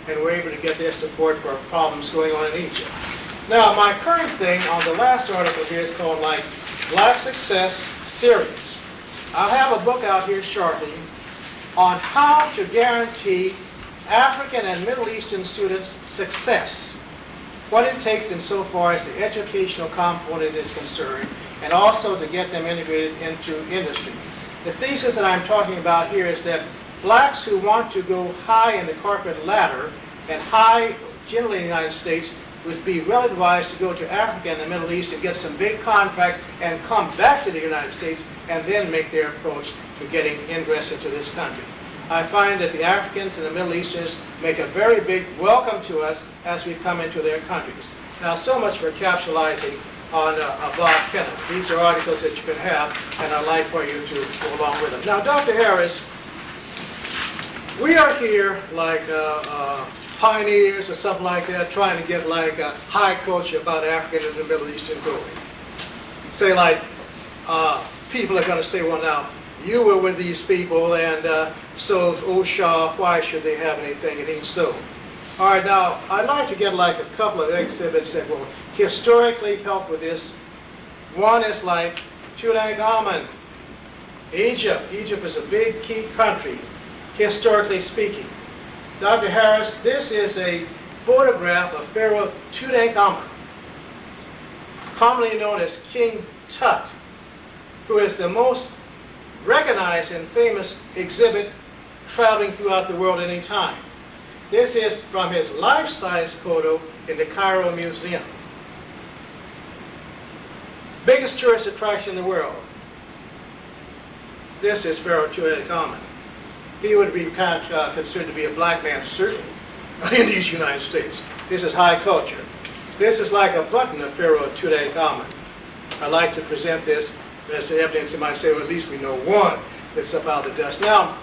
and were able to get their support for problems going on in Egypt. Now, my current thing on the last article here is called like Black Success Series. I'll have a book out here shortly on how to guarantee African and Middle Eastern students success, what it takes insofar as the educational component is concerned, and also to get them integrated into industry. The thesis that I'm talking about here is that blacks who want to go high in the corporate ladder and high generally in the United States would be well advised to go to Africa and the Middle East and get some big contracts and come back to the United States and then make their approach to getting ingress into this country. I find that the Africans and the Middle Easterns make a very big welcome to us as we come into their countries. Now, so much for capitalizing on Bob Kenneth. These are articles that you can have, and I'd like for you to go along with them. Now, Dr. Harris, we are here like pioneers or something like that, trying to get like a high culture about African and the Middle Eastern growing. Say like, people are going to say, well now, you were with these people, and so, oh Shah, why should they have anything? It ain't so. All right, now, I'd like to get like a couple of exhibits that will historically help with this. One is like Tutankhamun, Egypt. Egypt is a big key country, historically speaking. Dr. Harris, this is a photograph of Pharaoh Tutankhamun, commonly known as King Tut, who is the most recognized and famous exhibit traveling throughout the world at any time. This is from his life-size photo in the Cairo Museum. Biggest tourist attraction in the world. This is Pharaoh Tutankhamun. He would be considered to be a black man, certainly, in these United States. This is high culture. This is like a button of Pharaoh Tutankhamun. I like to present this as evidence. You might say, well, at least we know one that's up out of the dust. Now,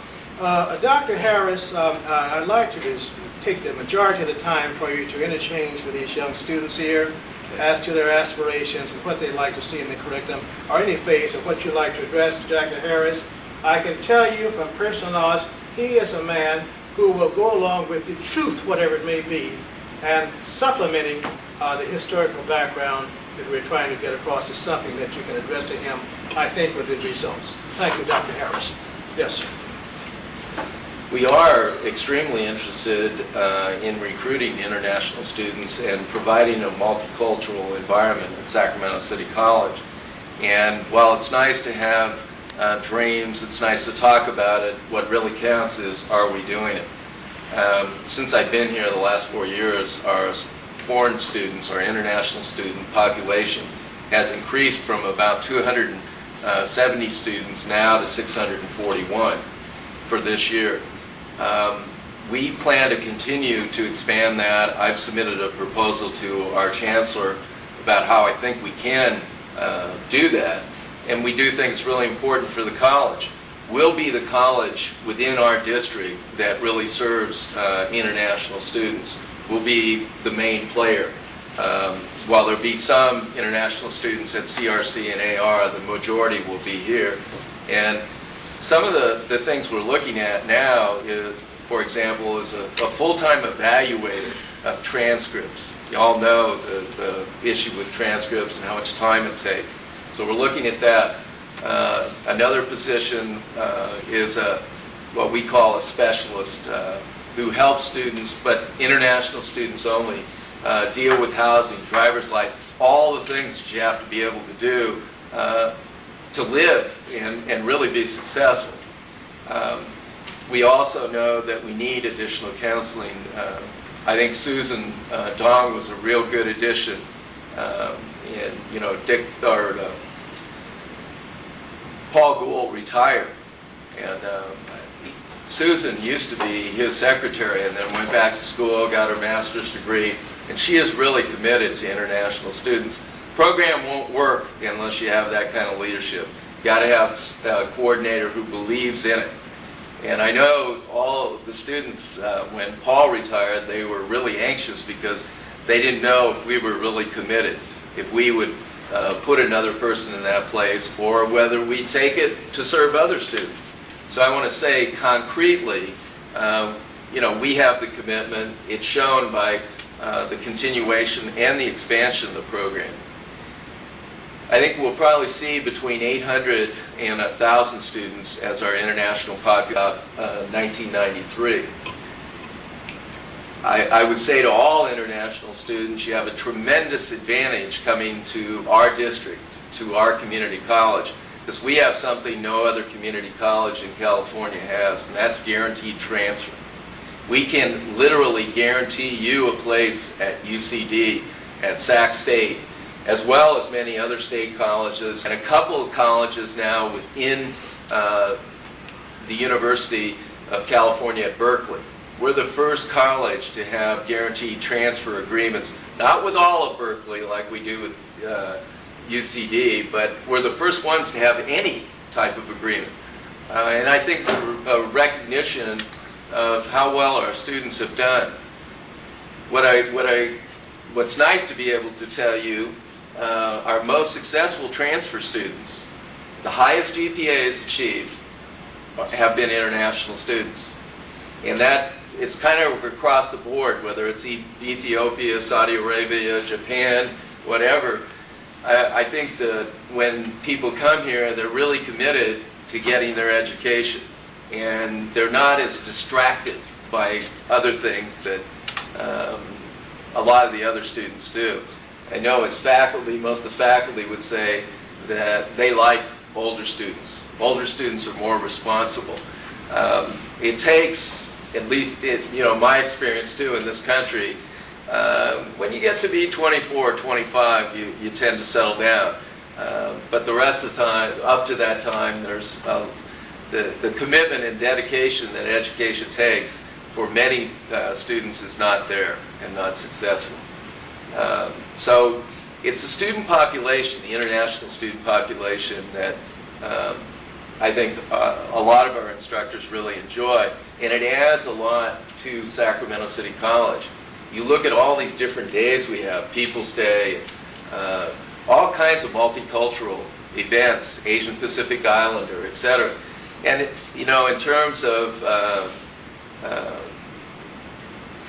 Dr. Harris, I'd like to just take the majority of the time for you to interchange with these young students here as to their aspirations and what they'd like to see in the curriculum, or any phase of what you'd like to address to Dr. Harris. I can tell you from personal knowledge, he is a man who will go along with the truth, whatever it may be, and supplementing the historical background that we're trying to get across is something that you can address to him, I think, with good results. Thank you, Dr. Harris. Yes, sir. We are extremely interested in recruiting international students and providing a multicultural environment at Sacramento City College. And while it's nice to have dreams, it's nice to talk about it, what really counts is, are we doing it? Since I've been here the last 4 years, our foreign students, our international student population has increased from about 270 students now to 641 for this year. We plan to continue to expand that. I've submitted a proposal to our chancellor about how I think we can do that, and we do think it's really important for the college. We'll be the college within our district that really serves international students. We'll be the main player. While there'll be some international students at CRC and AR, the majority will be here. And some of the things we're looking at now is, for example, is a full-time evaluator of transcripts. You all know the issue with transcripts and how much time it takes. So we're looking at that. Another position is what we call a specialist who helps students, but international students only, deal with housing, driver's license, all the things that you have to be able to do to live and really be successful. We also know that we need additional counseling. I think Susan Dong was a real good addition. And, you know, Paul Gould retired, and Susan used to be his secretary and then went back to school, got her master's degree, and she is really committed to international students. Program won't work unless you have that kind of leadership. You got to have a coordinator who believes in it. And I know all of the students, when Paul retired, they were really anxious because they didn't know if we were really committed, if we would put another person in that place, or whether we take it to serve other students. So I want to say concretely, we have the commitment. It's shown by the continuation and the expansion of the program. I think we'll probably see between 800 and 1,000 students as our international population 1993. I would say to all international students, you have a tremendous advantage coming to our district, to our community college, because we have something no other community college in California has, and that's guaranteed transfer. We can literally guarantee you a place at UCD, at Sac State, as well as many other state colleges, and a couple of colleges now within the University of California at Berkeley. We're the first college to have guaranteed transfer agreements, not with all of Berkeley like we do with UCD, but we're the first ones to have any type of agreement. And I think a recognition of how well our students have done. What's nice to be able to tell you, our most successful transfer students, the highest GPAs achieved, have been international students. And that, it's kind of across the board, whether it's Ethiopia, Saudi Arabia, Japan, whatever. I think that when people come here, they're really committed to getting their education, and they're not as distracted by other things that a lot of the other students do. I know as faculty, most of the faculty would say that they like older students. Older students are more responsible. It takes, at least my experience too in this country, when you get to be 24 or 25, you tend to settle down. But the rest of the time, up to that time, there's the commitment and dedication that education takes for many students is not there and not successful. So it's the student population, the international student population, that I think a lot of our instructors really enjoy, and it adds a lot to Sacramento City College. You look at all these different days we have, People's Day, all kinds of multicultural events, Asian Pacific Islander, etc. And in terms of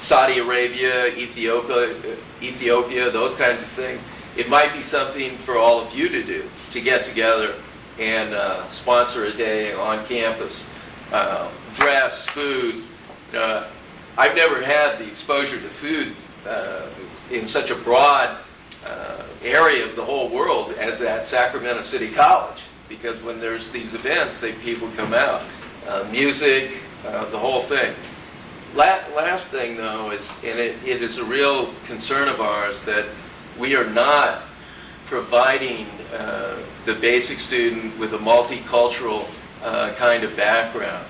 Saudi Arabia, Ethiopia, those kinds of things, it might be something for all of you to do, to get together and sponsor a day on campus. Dress, food. I've never had the exposure to food in such a broad area of the whole world as at Sacramento City College, because when there's these events, people come out. Music, the whole thing. Last thing, though, is, and it is a real concern of ours, that we are not providing the basic student with a multicultural kind of background.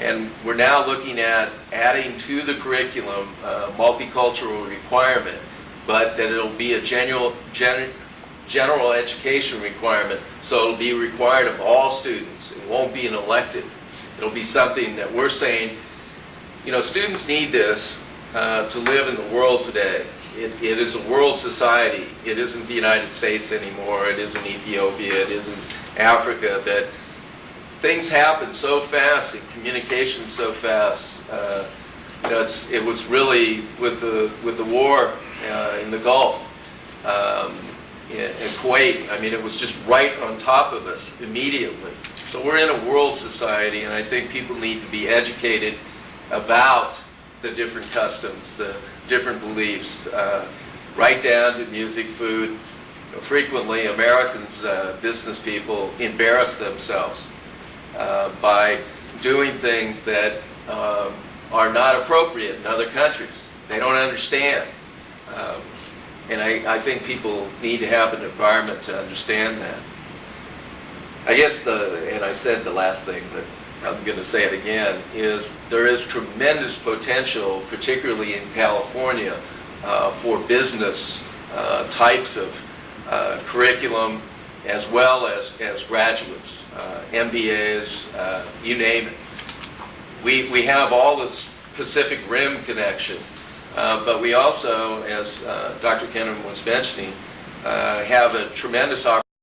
And we're now looking at adding to the curriculum multicultural requirement, but that it'll be a general education requirement, so it'll be required of all students. It won't be an elective. It'll be something that we're saying, students need this to live in the world today. It is a world society. It isn't the United States anymore. It isn't Ethiopia. It isn't Africa. That things happen so fast and communication so fast. It was really with the war in the Gulf, in Kuwait. I mean, it was just right on top of us immediately. So we're in a world society, and I think people need to be educated about the different customs, the different beliefs, right down to music, food. Frequently, Americans, business people, embarrass themselves by doing things that are not appropriate in other countries. They don't understand. And I think people need to have an environment to understand that. I guess and I said the last thing, but I'm going to say it again, is there is tremendous potential, particularly in California, for business types of curriculum, as well as graduates, MBAs, you name it. We have all this Pacific Rim connection, but we also, as Dr. Kennan was mentioning, have a tremendous opportunity